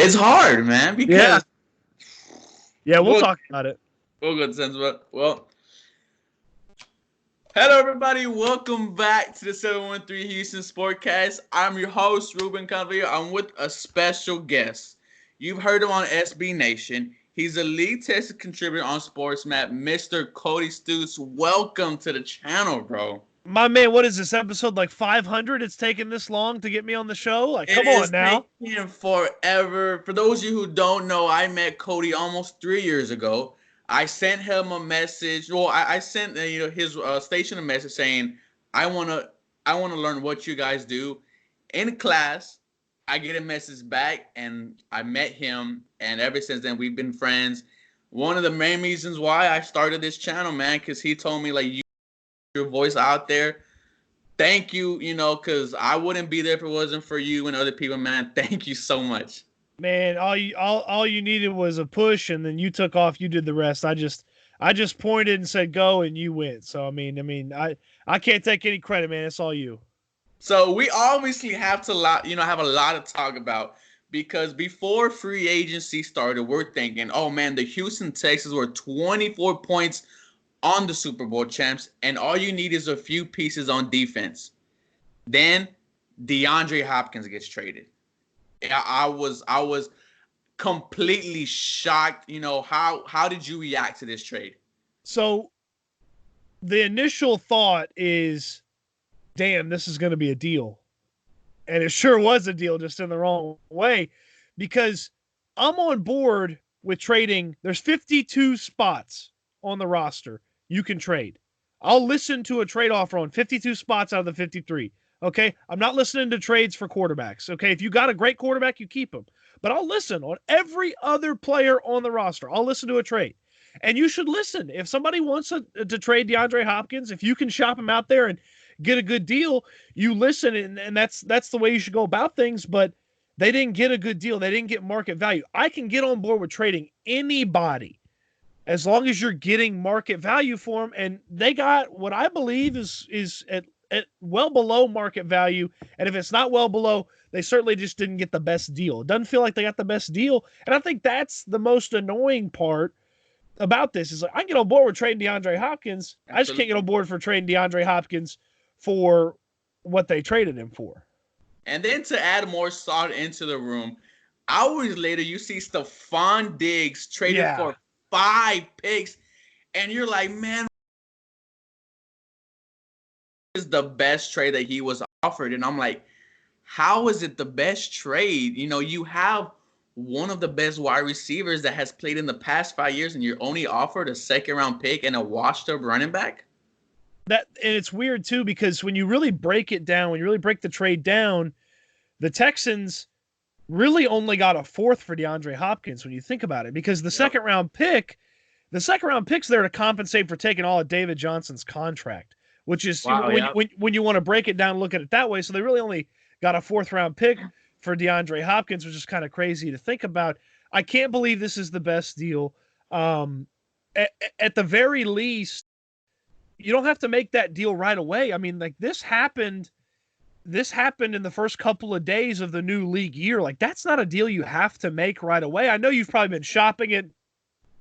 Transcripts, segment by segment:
It's hard, man, because we'll talk about it. We'll go to sense, but hello everybody, welcome back to the 713 Houston Sportcast. I'm your host, Ruben Calvillo. I'm with a special guest. You've heard him on SB Nation. He's a lead Texas contributor on SportsMap, Mr. Cody Stoots. Welcome to the channel, bro. My man, what is this episode, like 500? It's taken this long to get me on the show? Like, come on now. It's taken forever. For those of you who don't know, I met Cody almost 3 years ago. I sent him a message. Well, I sent his station a message saying, I wanna learn what you guys do. In class, I get a message back, and I met him, and ever since then, we've been friends. One of the main reasons why I started this channel, man, because he told me, like, your voice out there. Thank you, because I wouldn't be there if it wasn't for you and other people, man. Thank you so much. Man, all you needed was a push, and then you took off. You did the rest. I just pointed and said go, and you went. So I can't take any credit, man. It's all you. So we obviously have a lot to talk about, because before free agency started, we're thinking, oh man, the Houston Texans were 24 points on the Super Bowl champs, and all you need is a few pieces on defense. Then DeAndre Hopkins gets traded. I was completely shocked. How did you react to this trade? So the initial thought is, damn, this is going to be a deal. And it sure was a deal, just in the wrong way, because I'm on board with trading. There's 52 spots on the roster you can trade. I'll listen to a trade offer on 52 spots out of the 53. Okay, I'm not listening to trades for quarterbacks. Okay, if you got a great quarterback, you keep him. But I'll listen on every other player on the roster. I'll listen to a trade. And you should listen. If somebody wants to trade DeAndre Hopkins, if you can shop him out there and get a good deal, you listen, and that's the way you should go about things. But they didn't get a good deal. They didn't get market value. I can get on board with trading anybody as long as you're getting market value for them. And they got what I believe is at well below market value. And if it's not well below, they certainly just didn't get the best deal. It doesn't feel like they got the best deal. And I think that's the most annoying part about this, is like, I can get on board with trading DeAndre Hopkins. Absolutely. I just can't get on board for trading DeAndre Hopkins for what they traded him for. And then to add more salt into the room, hours later, you see Stephon Diggs traded for 5 picks. And you're like, man, is the best trade that he was offered. And I'm like, how is it the best trade? You have one of the best wide receivers that has played in the past 5 years, and you're only offered a second-round pick and a washed-up running back? And it's weird, too, because when you really break it down, when you really break the trade down, the Texans really only got a fourth for DeAndre Hopkins when you think about it, because the second-round pick's there to compensate for taking all of David Johnson's contract, which is when you want to break it down, look at it that way. So they really only got a fourth-round pick for DeAndre Hopkins, which is kind of crazy to think about. I can't believe this is the best deal. At the very least, you don't have to make that deal right away. I mean, like, this happened in the first couple of days of the new league year. Like, that's not a deal you have to make right away. I know you've probably been shopping it,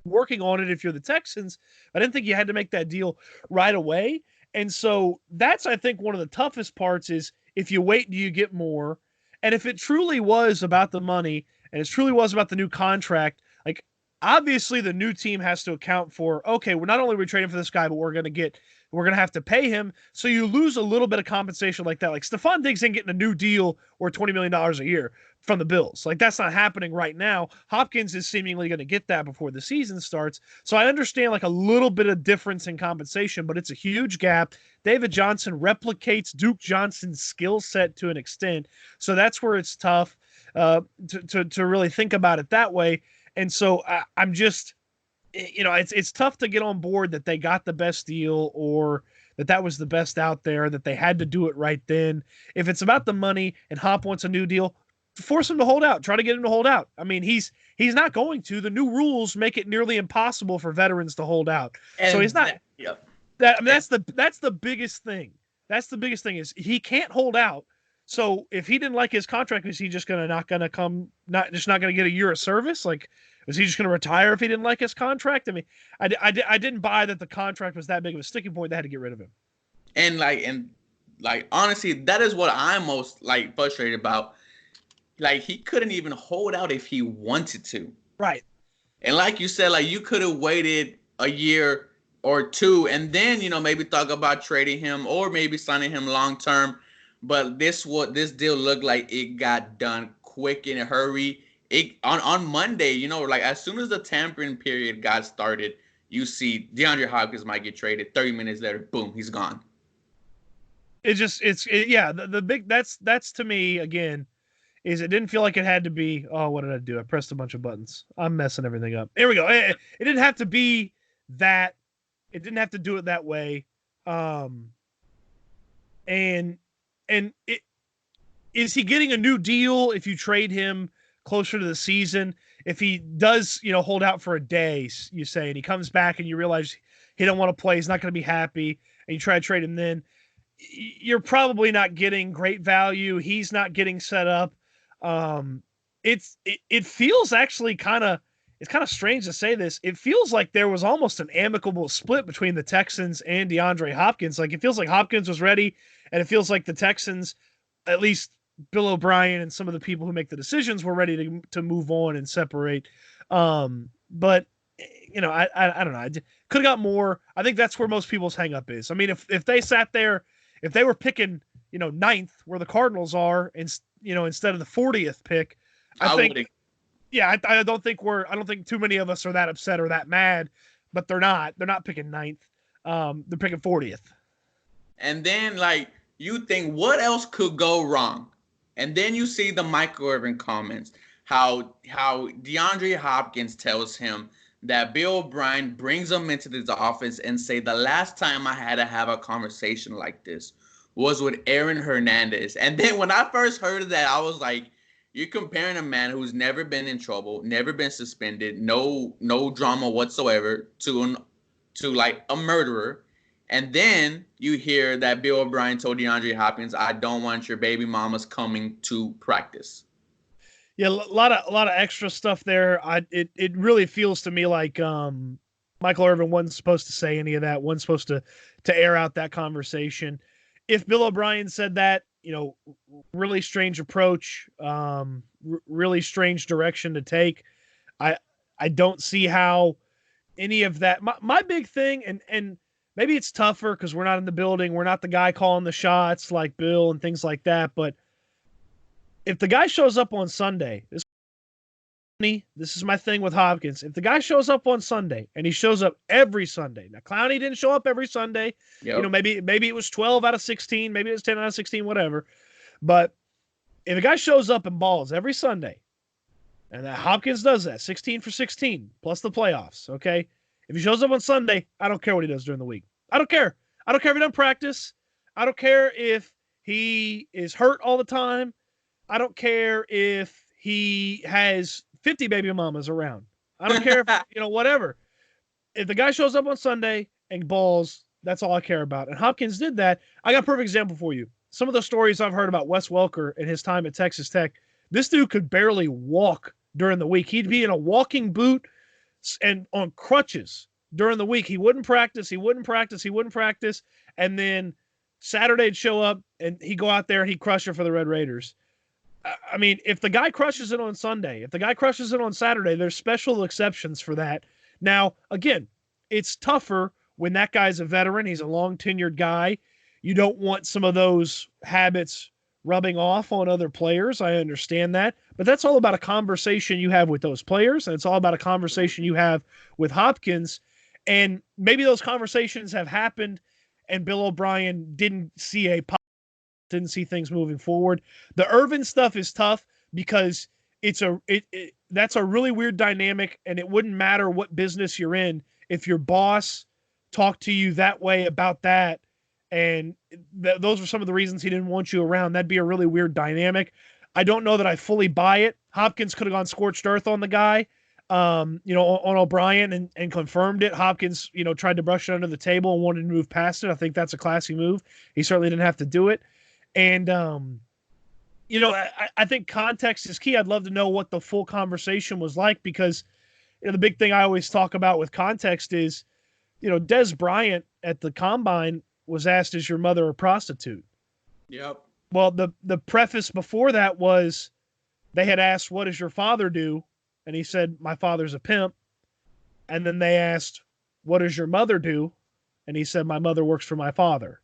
working on it if you're the Texans. I didn't think you had to make that deal right away. And so that's, I think, one of the toughest parts is, if you wait, do you get more? And if it truly was about the money, and it truly was about the new contract, like, obviously the new team has to account for, okay, we're not only trading for this guy, but we're going to have to pay him. So you lose a little bit of compensation like that. Like, Stephon Diggs ain't getting a new deal or $20 million a year from the Bills. Like, that's not happening right now. Hopkins is seemingly going to get that before the season starts. So I understand, like, a little bit of difference in compensation, but it's a huge gap. David Johnson replicates Duke Johnson's skill set to an extent. So that's where it's tough to really think about it that way. And so I'm just, it's tough to get on board that they got the best deal, or that was the best out there, that they had to do it right then. If it's about the money and Hop wants a new deal, force him to hold out. Try to get him to hold out. I mean, he's not going to. The new rules make it nearly impossible for veterans to hold out. And so he's not. That's the biggest thing. That's the biggest thing, is he can't hold out. So if he didn't like his contract, is he just not gonna get a year of service? Like, is he just gonna retire if he didn't like his contract? I mean, I didn't buy that the contract was that big of a sticking point. They had to get rid of him. And honestly, that is what I'm most like frustrated about. Like, he couldn't even hold out if he wanted to. Right. And like you said, like, you could have waited a year or two and then, maybe talk about trading him or maybe signing him long term. But this deal looked like it got done quick in a hurry. It on Monday, like, as soon as the tampering period got started, you see DeAndre Hopkins might get traded. 30 minutes later, boom, he's gone. The big that's to me again is it didn't feel like it had to be. Oh, what did I do? I pressed a bunch of buttons. I'm messing everything up. Here we go. It didn't have to be that. It didn't have to do it that way. And is he getting a new deal if you trade him closer to the season? If he does, hold out for a day, you say, and he comes back and you realize he don't want to play, he's not going to be happy, and you try to trade him then, you're probably not getting great value. He's not getting set up. It feels actually it's kind of strange to say this. It feels like there was almost an amicable split between the Texans and DeAndre Hopkins. Like, it feels like Hopkins was ready, and it feels like the Texans, at least Billobrien and some of the people who make the decisions, were ready to move on and separate. But I don't know. I could have got more. I think that's where most people's hang up is. I mean, if they sat there, if they were picking, ninth where the Cardinals are, and instead of the 40th pick, I think. Yeah, I don't think too many of us are that upset or that mad, but they're not. They're not picking ninth. They're picking 40th. And then, like, you think, what else could go wrong? And then you see the Michael Irvin comments, how DeAndre Hopkins tells him that Billobrien brings him into this office and say, the last time I had to have a conversation like this was with Aaron Hernandez. And then when I first heard of that, I was like, you're comparing a man who's never been in trouble, never been suspended, no drama whatsoever, to like a murderer. And then you hear that Billobrien told DeAndre Hopkins, I don't want your baby mamas coming to practice. Yeah, a lot of extra stuff there. It really feels to me like Michael Irvin wasn't supposed to say any of that, wasn't supposed to air out that conversation. If Billobrien said that, really strange approach, really strange direction to take. I don't see how any of that. My big thing, and maybe it's tougher because we're not in the building, we're not the guy calling the shots like Bill and things like that. But if the guy shows up on Sunday, this is my thing with Hopkins. If the guy shows up on Sunday and he shows up every Sunday, now Clowney didn't show up every Sunday. Yep. Maybe it was 12 out of 16, maybe it was 10 out of 16, whatever. But if a guy shows up and balls every Sunday, and that Hopkins does that, 16 for 16 plus the playoffs, okay? If he shows up on Sunday, I don't care what he does during the week. I don't care. I don't care if he doesn't practice. I don't care if he is hurt all the time. I don't care if he has 50 baby mamas around. I don't care if, whatever. If the guy shows up on Sunday and balls, that's all I care about. And Hopkins did that. I got a perfect example for you. Some of the stories I've heard about Wes Welker and his time at Texas Tech, this dude could barely walk during the week. He'd be in a walking boot and on crutches during the week. He wouldn't practice. And then Saturday'd show up and he'd go out there and he'd crush it for the Red Raiders. I mean, if the guy crushes it on Sunday, if the guy crushes it on Saturday, there's special exceptions for that. Now, again, it's tougher when that guy's a veteran. He's a long-tenured guy. You don't want some of those habits rubbing off on other players. I understand that. But that's all about a conversation you have with those players, and it's all about a conversation you have with Hopkins. And maybe those conversations have happened, and Billobrien didn't see things moving forward. The Irvin stuff is tough because that's a really weird dynamic, and it wouldn't matter what business you're in if your boss talked to you that way about that, and those are some of the reasons he didn't want you around. That'd be a really weird dynamic. I don't know that I fully buy it. Hopkins could have gone scorched earth on the guy, on O'Brien and confirmed it. Hopkins, tried to brush it under the table and wanted to move past it. I think that's a classy move. He certainly didn't have to do it. And I think context is key. I'd love to know what the full conversation was like because the big thing I always talk about with context is, Des Bryant at the combine was asked, "Is your mother a prostitute?" Yep. Well, the preface before that was they had asked, "What does your father do?" And he said, "My father's a pimp." And then they asked, "What does your mother do?" And he said, "My mother works for my father."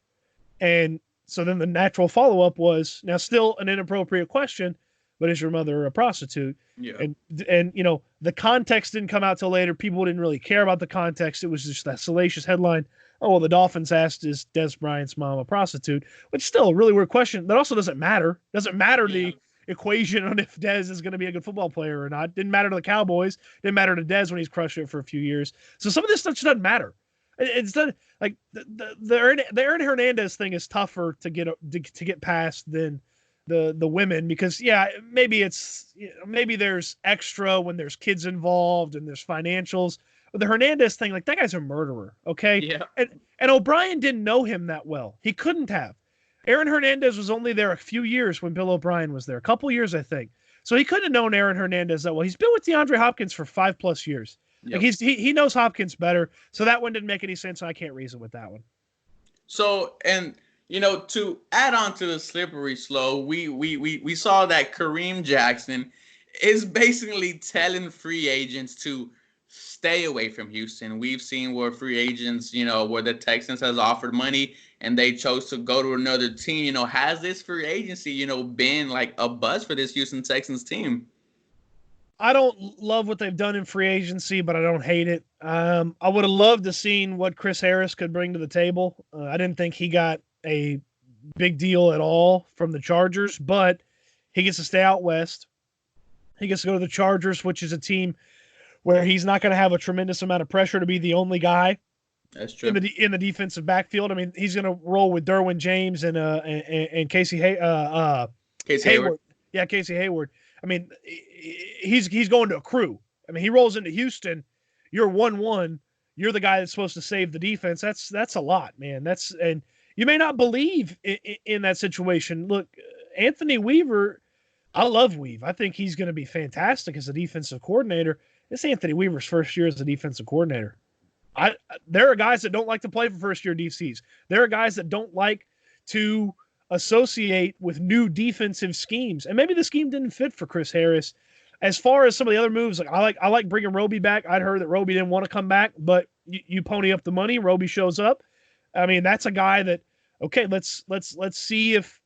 And so then the natural follow up was, now still an inappropriate question, but is your mother a prostitute? Yeah. And the context didn't come out till later. People didn't really care about the context. It was just that salacious headline. Oh, well, the Dolphins asked, is Des Bryant's mom a prostitute? Which still a really weird question. That also doesn't matter. Doesn't matter the equation on if Des is going to be a good football player or not. Didn't matter to the Cowboys. Didn't matter to Des when he's crushed it for a few years. So some of this stuff just doesn't matter. It's done like the Aaron Hernandez thing is tougher to get past than the women because maybe maybe there's extra when there's kids involved and there's financials. But the Hernandez thing, like that guy's a murderer, okay? Yeah. And O'Brien didn't know him that well. He couldn't have. Aaron Hernandez was only there a few years when Bill O'Brien was there, a couple years I think. So he couldn't have known Aaron Hernandez that well. He's been with DeAndre Hopkins for 5+ years. Yep. Like he knows Hopkins better, so that one didn't make any sense. And I can't reason with that one. So and to add on to the slippery slope, we saw that Kareem Jackson is basically telling free agents to stay away from Houston. We've seen where free agents, where the Texans has offered money and they chose to go to another team. Has this free agency, been like a buzz for this Houston Texans team? I don't love what they've done in free agency, but I don't hate it. I would have loved to seen what Chris Harris could bring to the table. I didn't think he got a big deal at all from the Chargers, but he gets to stay out west. He gets to go to the Chargers, which is a team where he's not going to have a tremendous amount of pressure to be the only guy. That's true. In the defensive backfield. I mean, he's going to roll with Derwin James and Casey Hayward. Yeah, Casey Hayward. I mean, he's going to a crew. I mean, he rolls into Houston. You're 1-1. You're the guy that's supposed to save the defense. That's a lot, man. And you may not believe in that situation. Look, Anthony Weaver, I love Weave. I think he's going to be fantastic as a defensive coordinator. It's Anthony Weaver's first year as a defensive coordinator. There are guys that don't like to play for first-year DCs. There are guys that don't like to associate with new defensive schemes. And maybe the scheme didn't fit for Chris Harris. As far as some of the other moves, like I like bringing Roby back. I'd heard that Roby didn't want to come back, but you pony up the money, Roby shows up. I mean, that's a guy that, okay, let's see if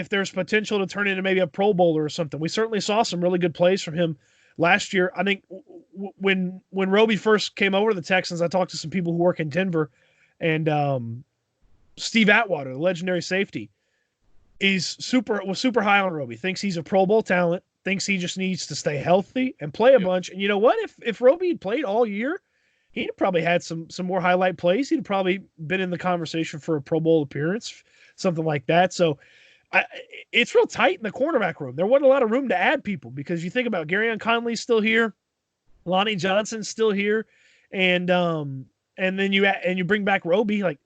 there's potential to turn into maybe a Pro Bowler or something. We certainly saw some really good plays from him last year. I think when Roby first came over to the Texans, I talked to some people who work in Denver, and Steve Atwater, the legendary safety, was super high on Roby. Thinks he's a Pro Bowl talent. Thinks he just needs to stay healthy and play a bunch. And you know what? If Roby had played all year, he'd probably had some more highlight plays. He'd probably been in the conversation for a Pro Bowl appearance, something like that. So it's real tight in the cornerback room. There wasn't a lot of room to add people because you think about Garyon Conley's still here, Lonnie Johnson's still here, and then you bring back Roby. Like,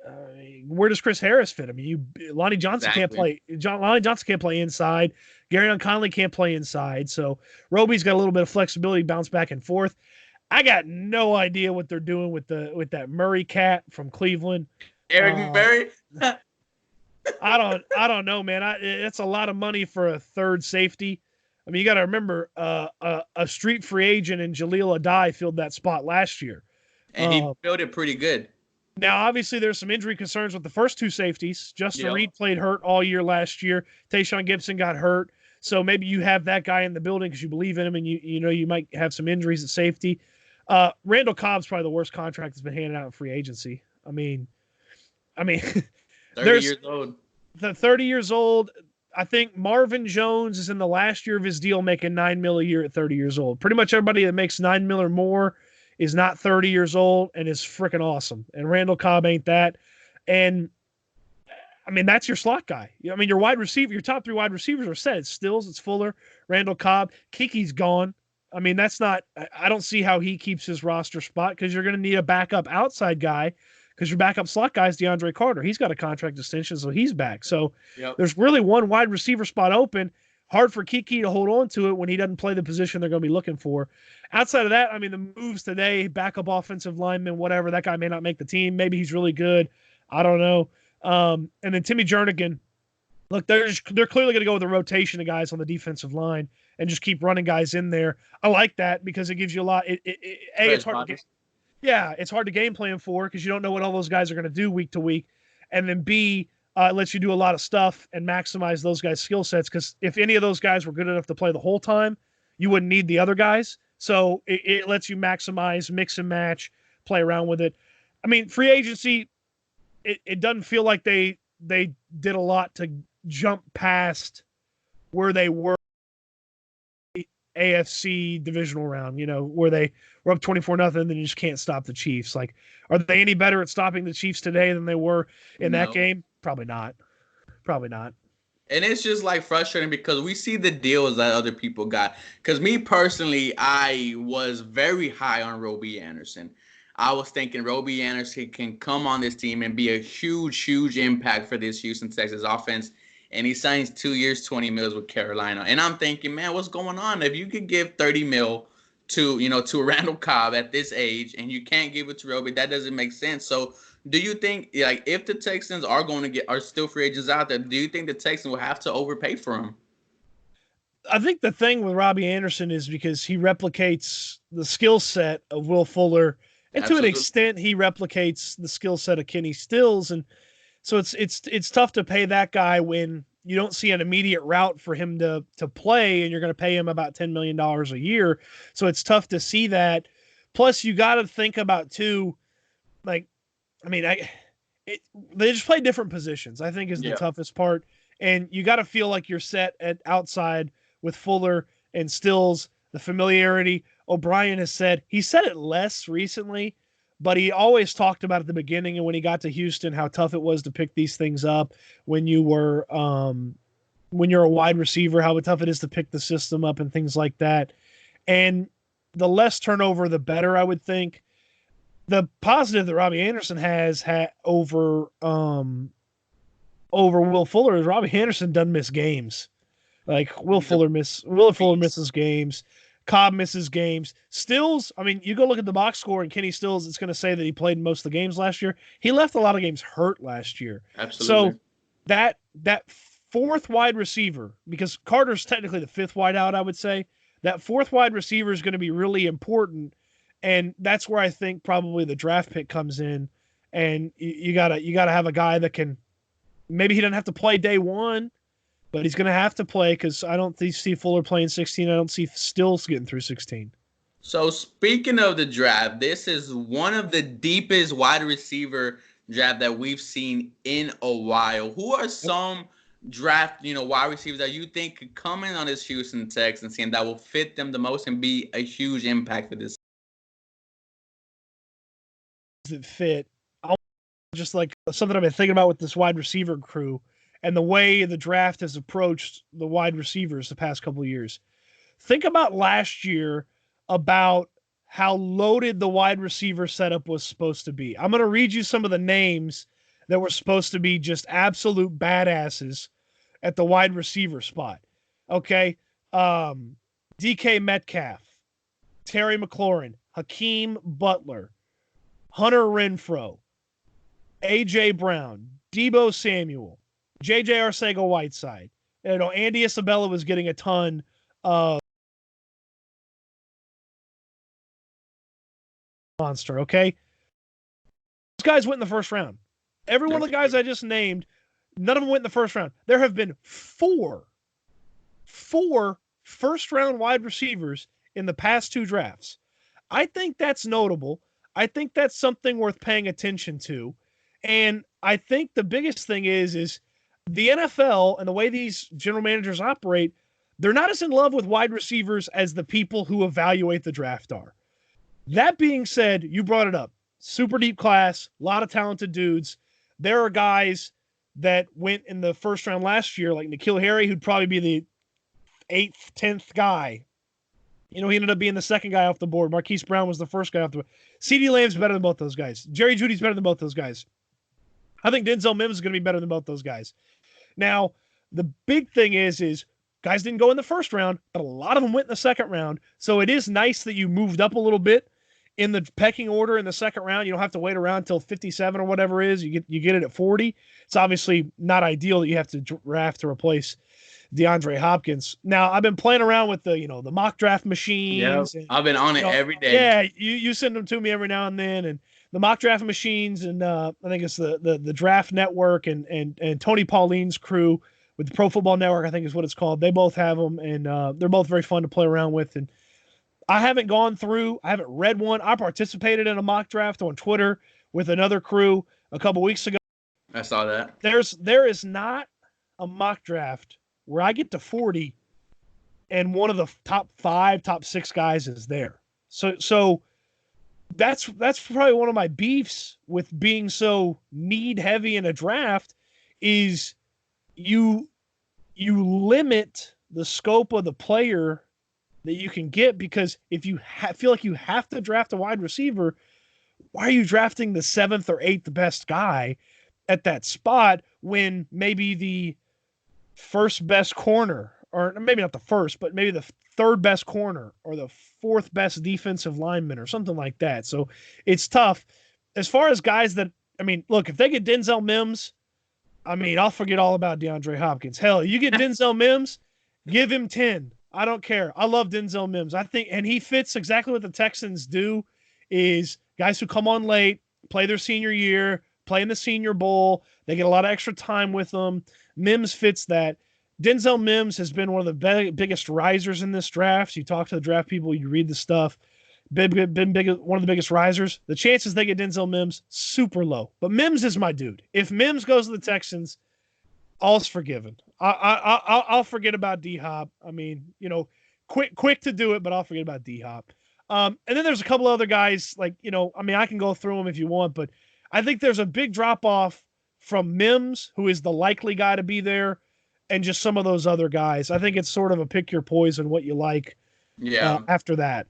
where does Chris Harris fit? I mean, Lonnie Johnson can't play. Lonnie Johnson can't play inside. Garyon Conley can't play inside. So Roby's got a little bit of flexibility, bounce back and forth. I got no idea what they're doing with that Murray cat from Cleveland. Eric Murray. I don't know, man. It's a lot of money for a third safety. I mean, you got to remember, a street free agent in Jaleel Adai filled that spot last year, and he filled it pretty good. Now, obviously, there's some injury concerns with the first two safeties. Justin Reed played hurt all year last year. Tayshaun Gibson got hurt, so maybe you have that guy in the building because you believe in him, and you might have some injuries at safety. Randall Cobb's probably the worst contract that's been handed out in free agency. I mean. 30 years old. The 30 years old. I think Marvin Jones is in the last year of his deal making $9 million a year at 30 years old. Pretty much everybody that makes $9 million or more is not 30 years old and is freaking awesome. And Randall Cobb ain't that. And I mean, that's your slot guy. I mean, your wide receiver, your top three wide receivers are set. It's Stills, it's Fuller, Randall Cobb. Kiki's gone. I mean, I don't see how he keeps his roster spot because you're going to need a backup outside guy. Because your backup slot guy is DeAndre Carter. He's got a contract extension, so he's back. So there's really one wide receiver spot open. Hard for Kiki to hold on to it when he doesn't play the position they're going to be looking for. Outside of that, I mean, the moves today, backup offensive lineman, whatever, that guy may not make the team. Maybe he's really good. I don't know. And then Timmy Jernigan, look, they're clearly going to go with a rotation of guys on the defensive line and just keep running guys in there. I like that because it gives you a lot. It's hard to it's hard to game plan for because you don't know what all those guys are going to do week to week. And then B, it lets you do a lot of stuff and maximize those guys' skill sets because if any of those guys were good enough to play the whole time, you wouldn't need the other guys. So it lets you maximize, mix and match, play around with it. I mean, free agency, it doesn't feel like they did a lot to jump past where they were AFC divisional round, where they were up 24-0 and you just can't stop the Chiefs. Like, are they any better at stopping the Chiefs today than they were in that game? Probably not. And it's just like frustrating because we see the deals that other people got. Because me personally, I was very high on Robbie Anderson. I was thinking Robbie Anderson can come on this team and be a huge, huge impact for this Houston Texans offense. And he signs 2 years, $20 million with Carolina. And I'm thinking, man, what's going on? If you could give $30 million to Randall Cobb at this age and you can't give it to Robbie, that doesn't make sense. So do you think, like, if the Texans are still free agents out there, do you think the Texans will have to overpay for him? I think the thing with Robbie Anderson is because he replicates the skill set of Will Fuller, and Absolutely. To an extent, he replicates the skill set of Kenny Stills, and so it's tough to pay that guy when you don't see an immediate route for him to play, and you're going to pay him about $10 million a year. So it's tough to see that. Plus, you got to think about too, like, I mean, they just play different positions, I think is the toughest part. And you got to feel like you're set at outside with Fuller and Stills, the familiarity. O'Brien has said, he said it less recently, but he always talked about at the beginning and when he got to Houston, how tough it was to pick these things up when you're a wide receiver, how tough it is to pick the system up and things like that. And the less turnover, the better, I would think. The positive that Robbie Anderson has had over Will Fuller is Robbie Anderson doesn't miss games. Like Will Fuller misses games. Cobb misses games. Stills, I mean, you go look at the box score and Kenny Stills, it's going to say that he played most of the games last year. He left a lot of games hurt last year. Absolutely. So that fourth wide receiver, because Carter's technically the fifth wide out, I would say, that fourth wide receiver is going to be really important. And that's where I think probably the draft pick comes in. And you gotta have a guy that can, maybe he doesn't have to play day one, but he's going to have to play because I don't see Fuller playing 16. I don't see Stills getting through 16. So speaking of the draft, this is one of the deepest wide receiver draft that we've seen in a while. Who are some draft, wide receivers that you think could come in on this Houston Texans team that will fit them the most and be a huge impact for this? That fit. Just like something I've been thinking about with this wide receiver crew and the way the draft has approached the wide receivers the past couple of years. Think about last year about how loaded the wide receiver setup was supposed to be. I'm going to read you some of the names that were supposed to be just absolute badasses at the wide receiver spot. Okay. DK Metcalf, Terry McLaurin, Hakeem Butler, Hunter Renfrow, A.J. Brown, Deebo Samuel, J.J. Arcega-Whiteside. Andy Isabella was getting a ton of monster, okay? Those guys went in the first round. Every one of the guys I just named, none of them went in the first round. There have been four first-round wide receivers in the past two drafts. I think that's notable. I think that's something worth paying attention to. And I think the biggest thing is the NFL and the way these general managers operate, they're not as in love with wide receivers as the people who evaluate the draft are. That being said, you brought it up. Super deep class, a lot of talented dudes. There are guys that went in the first round last year, like N'Keal Harry, who'd probably be the 8th, 10th guy. He ended up being the second guy off the board. Marquise Brown was the first guy off the board. CeeDee Lamb's better than both those guys. Jerry Jeudy's better than both those guys. I think Denzel Mims is going to be better than both those guys. Now, the big thing is Guys didn't go in the first round, but a lot of them went in the second round. So it is nice that you moved up a little bit in the pecking order in the second round. You don't have to wait around until 57 or whatever it is. You get it at 40. It's obviously not ideal that you have to draft to replace DeAndre Hopkins. Now, I've been playing around with the mock draft machines. Yeah, And, I've been on it every day. Yeah, you send them to me every now and then, and the mock draft machines, and I think it's the Draft Network and Tony Pauline's crew with the Pro Football Network, I think is what it's called. They both have them, and they're both very fun to play around with. And I haven't read one. I participated in a mock draft on Twitter with another crew a couple weeks ago. I saw that. There is not a mock draft where I get to 40 and one of the top 5, top 6 guys is there. So that's probably one of my beefs with being so need heavy in a draft is you limit the scope of the player that you can get, because if you feel like you have to draft a wide receiver, why are you drafting the 7th or 8th best guy at that spot when maybe the first best corner, or maybe not the first, but maybe the 3rd best corner or the 4th best defensive lineman or something like that? So it's tough. As far as guys that, look, if they get Denzel Mims, I'll forget all about DeAndre Hopkins. Hell, you get Denzel Mims, give him 10. I don't care. I love Denzel Mims. I think, and he fits exactly what the Texans do, is guys who come on late, play their senior year, play in the Senior Bowl. They get a lot of extra time with them. Mims fits that. Denzel Mims has been one of the biggest risers in this draft. You talk to the draft people, you read the stuff. Been one of the biggest risers. The chances they get Denzel Mims, super low. But Mims is my dude. If Mims goes to the Texans, all's forgiven. I'll forget about D-Hop. Quick to do it, but I'll forget about D-Hop. And then there's a couple other guys, I can go through them if you want, but I think there's a big drop-off from Mims, who is the likely guy to be there, and just some of those other guys. I think it's sort of a pick your poison, what you like. Yeah. After that.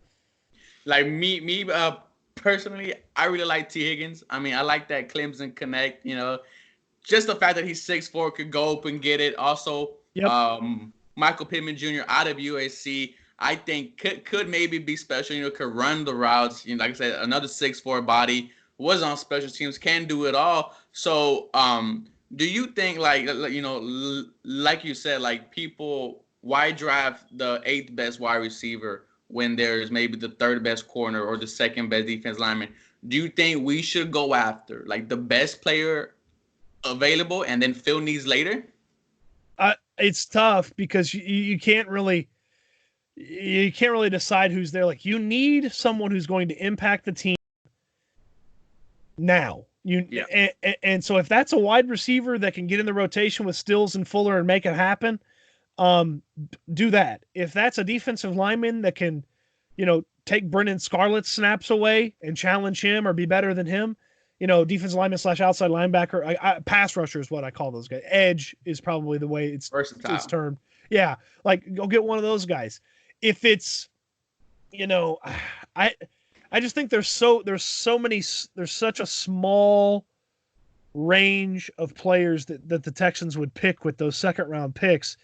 Like me personally, I really like T. Higgins. I like that Clemson connect, just the fact that he's 6'4", could go up and get it. Also, Michael Pittman Jr. out of USC, I think could maybe be special, could run the routes. Like I said, another 6'4" body, was on special teams, can do it all. So, do you think, like you said, people, why draft the 8th best wide receiver when there's maybe the 3rd best corner or the 2nd best defense lineman? Do you think we should go after the best player available and then fill needs later? It's tough because you can't really decide who's there. You need someone who's going to impact the team now. And so if that's a wide receiver that can get in the rotation with Stills and Fuller and make it happen, do that. If that's a defensive lineman that can, take Brennan Scarlett's snaps away and challenge him or be better than him, defensive lineman / outside linebacker, pass rusher is what I call those guys. Edge is probably the way it's termed. Yeah, go get one of those guys. If it's, I just think there's such a small range of players that the Texans would pick with those 2nd round picks.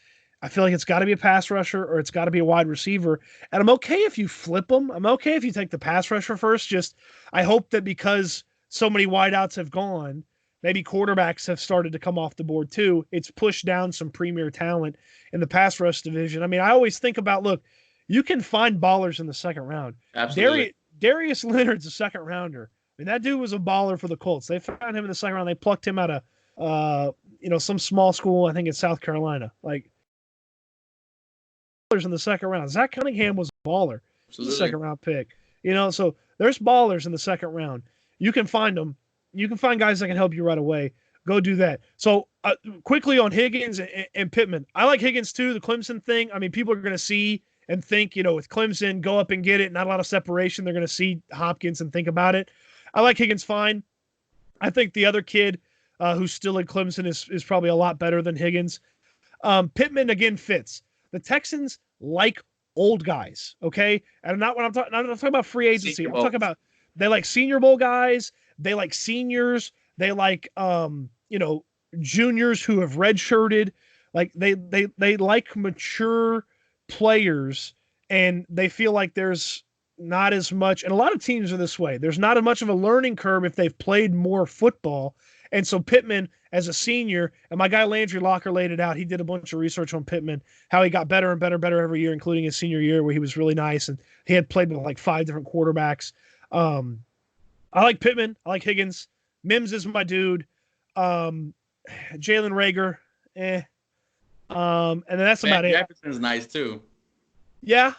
I feel like it's got to be a pass rusher or it's got to be a wide receiver. And I'm okay if you flip them. I'm okay if you take the pass rusher first. Just I hope that because so many wideouts have gone, maybe quarterbacks have started to come off the board too. It's pushed down some premier talent in the pass rush division. I always think about, look, you can find ballers in the 2nd round. Absolutely. Darius Leonard's a 2nd rounder. That dude was a baller for the Colts. They found him in the 2nd round. They plucked him out of, some small school, I think in South Carolina. Ballers in the 2nd round. Zach Cunningham was a baller. Absolutely. 2nd round pick. So there's ballers in the 2nd round. You can find them. You can find guys that can help you right away. Go do that. So quickly on Higgins and Pittman. I like Higgins too, the Clemson thing. People are going to see and think, with Clemson, go up and get it, not a lot of separation. They're going to see Hopkins and think about it. I like Higgins fine. I think the other kid who's still in Clemson is probably a lot better than Higgins. Pittman, again, fits. The Texans like old guys, okay? And I'm not talking about free agency. I'm talking about they like Senior Bowl guys. They like seniors. They like, juniors who have redshirted. Like they like mature players, and they feel like there's not as much, and a lot of teams are this way. There's not as much of a learning curve if they've played more football. And so Pittman, as a senior, and my guy Landry Locker laid it out. He did a bunch of research on Pittman, how he got better and better and better every year, including his senior year where he was really nice, and he had played with like 5 different quarterbacks. I like Pittman. I like Higgins. Mims is my dude. Jalen Rager, and then that's about it. Jefferson's nice too. Yeah.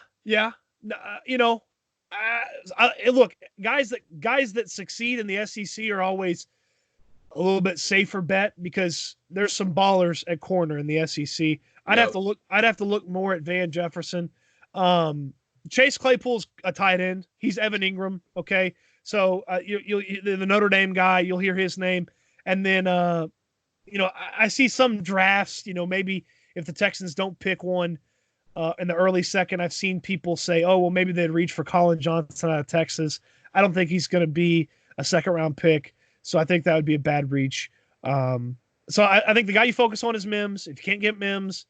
Look, guys that succeed in the SEC are always a little bit safer bet because there's some ballers at corner in the SEC. I'd have to look more at Van Jefferson. Chase Claypool's a tight end. He's Evan Ingram. Okay, so the Notre Dame guy, you'll hear his name, and then I see some drafts. Maybe if the Texans don't pick one in the early second, I've seen people say, oh, well, maybe they'd reach for Colin Johnson out of Texas. I don't think he's going to be a second-round pick, so I think that would be a bad reach. So I think the guy you focus on is Mims. If you can't get Mims,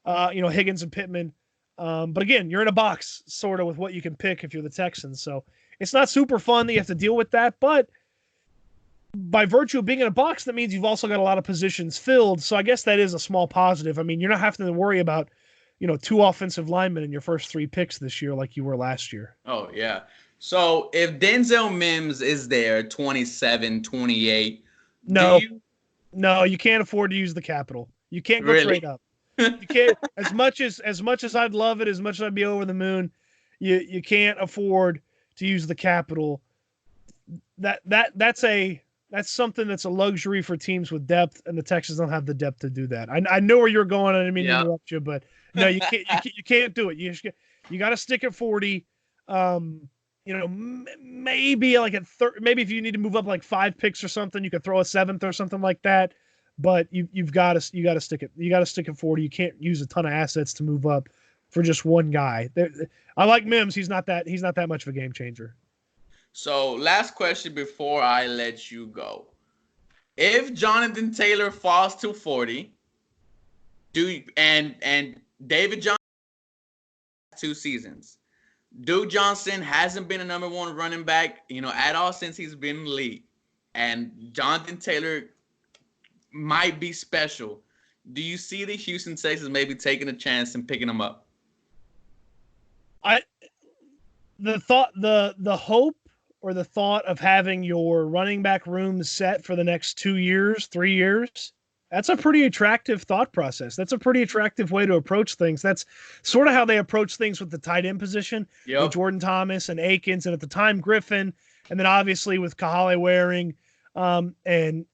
Higgins and Pittman. But again, you're in a box sort of with what you can pick if you're the Texans. So it's not super fun that you have to deal with that, but by virtue of being in a box, that means you've also got a lot of positions filled. So I guess that is a small positive. I mean, you're not having to worry about, 2 offensive linemen in your first 3 picks this year like you were last year. Oh, yeah. So if Denzel Mims is there, 27, 28, no, you can't afford to use the capital. You can't go trade up. You can't, as much as I'd love it, as much as I'd be over the moon, you can't afford to use the capital. That's something that's a luxury for teams with depth, and the Texans don't have the depth to do that. I know where you're going. I didn't mean to interrupt you, but no, you can't. You can't do it. You got to stick at 40. Maybe like at maybe if you need to move up like 5 picks or something, you could throw a 7th or something like that. But you've got to stick it. You got to stick at 40. You can't use a ton of assets to move up for just one guy. I like Mims. He's not that much of a game changer. So last question before I let you go. If Jonathan Taylor falls to 40, and David Johnson 2 seasons. Duke Johnson hasn't been a number 1 running back, at all since he's been in the league. And Jonathan Taylor might be special. Do you see the Houston Texans maybe taking a chance and picking him up? The hope or the thought of having your running back room set for the next 2 years, 3 years, that's a pretty attractive thought process. That's a pretty attractive way to approach things. That's sort of how they approach things with the tight end position, with Jordan Thomas and Akins, and at the time Griffin, and then obviously with Kahale Waring, and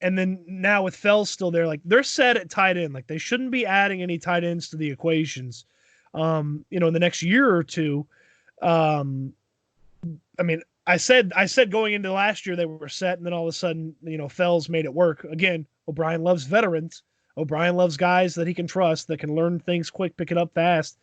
then now with Fells still there. Like, they're set at tight end. Like, they shouldn't be adding any tight ends to the equations, in the next year or two. I mean, I said going into last year they were set, and then all of a sudden, Fells made it work. Again, O'Brien loves veterans. O'Brien loves guys that he can trust, that can learn things quick, pick it up fast.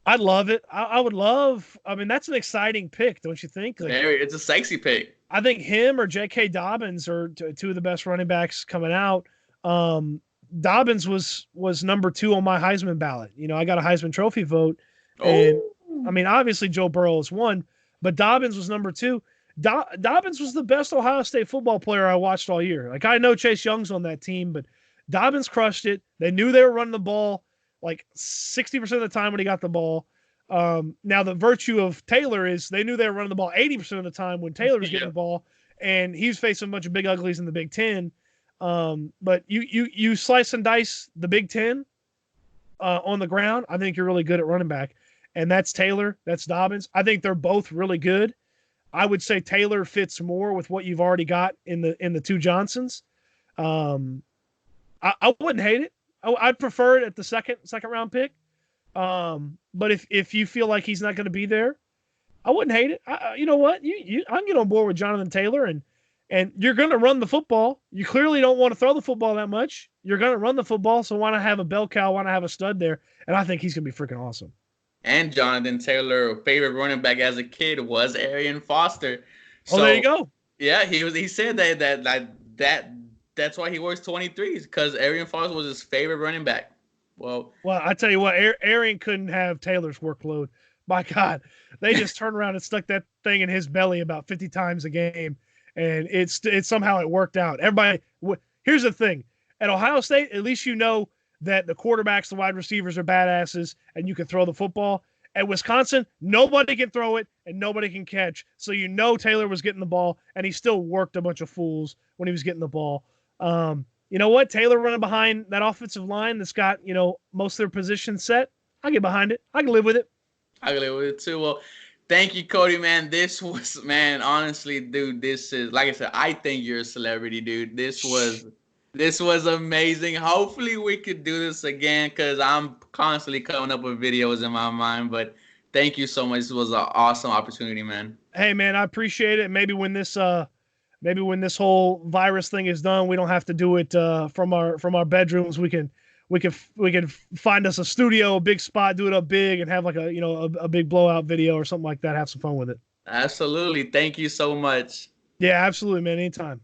I'd love it. I would love. I mean, that's an exciting pick, don't you think? Like, it's a sexy pick. I think him or J.K. Dobbins are 2 of the best running backs coming out. Dobbins was number 2 on my Heisman ballot. I got a Heisman Trophy vote, and I mean, obviously Joe Burrow is 1, but Dobbins was number 2. Dobbins was the best Ohio State football player I watched all year. Like, I know Chase Young's on that team, but Dobbins crushed it. They knew they were running the ball like 60% of the time when he got the ball. Now, the virtue of Taylor is they knew they were running the ball 80% of the time when Taylor was getting the ball, and he was facing a bunch of big uglies in the Big Ten. But you slice and dice the Big Ten on the ground, I think you're really good at running back. And that's Taylor, that's Dobbins. I think they're both really good. I would say Taylor fits more with what you've already got in the 2 Johnsons. I wouldn't hate it. I'd prefer it at the second round pick. But if you feel like he's not going to be there, I wouldn't hate it. You know what? I can get on board with Jonathan Taylor, and you're going to run the football. You clearly don't want to throw the football that much. You're going to run the football, so why not have a bell cow? Why not have a stud there? And I think he's going to be freaking awesome. And Jonathan Taylor, favorite running back as a kid was Arian Foster. So, there you go. Yeah, he said that's why he works 23s, because Arian Foster was his favorite running back. Well, I tell you what, Arian couldn't have Taylor's workload. My God, they just turned around and stuck that thing in his belly about 50 times a game, and it somehow it worked out. Everybody, here's the thing: at Ohio State, at least you know that the quarterbacks, the wide receivers are badasses, and you can throw the football. At Wisconsin, nobody can throw it and nobody can catch. So you know Taylor was getting the ball, and he still worked a bunch of fools when he was getting the ball. You know what? Taylor running behind that offensive line that's got, most of their positions set. I get behind it. I can live with it. I can live with it too. Well, thank you, Cody, man. This was, man, honestly, dude, this is, like I said, I think you're a celebrity, dude. This was amazing. Hopefully we could do this again because I'm constantly coming up with videos in my mind. But thank you so much. This was an awesome opportunity, man. Hey, man, I appreciate it. Maybe when this whole virus thing is done, we don't have to do it from our bedrooms. We can find us a studio, a big spot, do it up big, and have like a big blowout video or something like that. Have some fun with it. Absolutely. Thank you so much. Yeah, absolutely, man. Anytime.